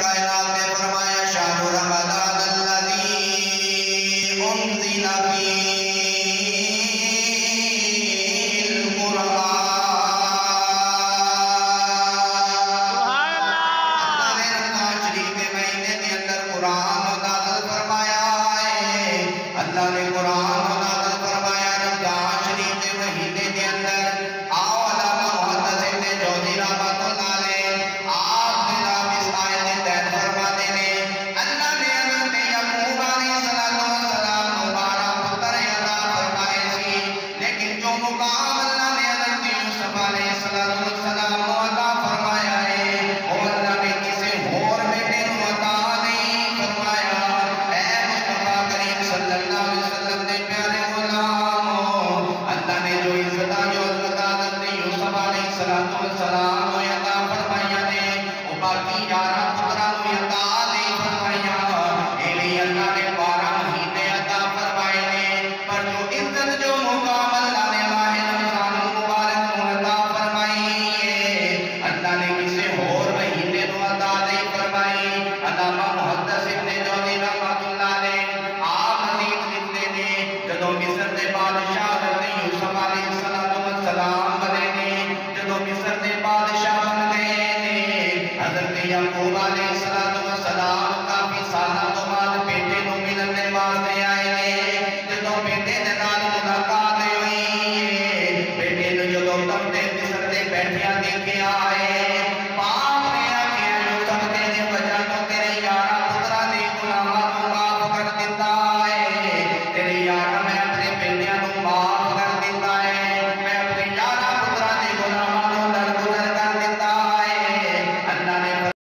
کائنات نے فرمایا شہر رمضان الذی انزل فیہ القرآن۔ اللہ نے رمضان شریف کے مہینے کے اندر قرآن نازل فرمایا ہے۔ اللہ نے قرآن نازل فرمایا رمضان شریف کے مہینے کے اندر۔ آؤ علامہ محدث ابن جوزی رحمۃ اللہ علیہ آپ جناب اس آیت تحت فرماتے ہیں اللہ نے حضرت یعقوب علیہ السلام مبارک پتر عطا فرمائے سی، لیکن جو مقام اللہ نے حضرت یوسف علیہ السلام کو عطا فرمایا ہے وہ اللہ نے کسی اور بیٹے کو عطا نہیں فرمایا۔ اے مصطفیٰ کریم صلی اللہ علیہ وسلم نے پیارے غلاموں، اللہ نے جو عزت جو حضرت یوسف علیہ السلام کو عطا فرمایا نے وہ باقی 11 پتروں کو عطا نہیں فرمایا۔ اے لیے اللہ نے 12 مہینے عطا فرمائے نے، پر جو عزت جو مقام اللہ نے ماہ رمضان المبارک کو عطا فرمائی ہے اللہ نے کسی اور مہینے کو عطا نہیں فرمائی۔ علامہ محدث ابن جوزی رحمۃ اللہ علیہ آپ مزید لکھتے ہیں جدو مصر کے بادشاہ حضرت یوسف علیہ السلام بنے نے، جدو مصر کے بادشاہ بن گئے نے، حضرت یعقوب علیہ السلام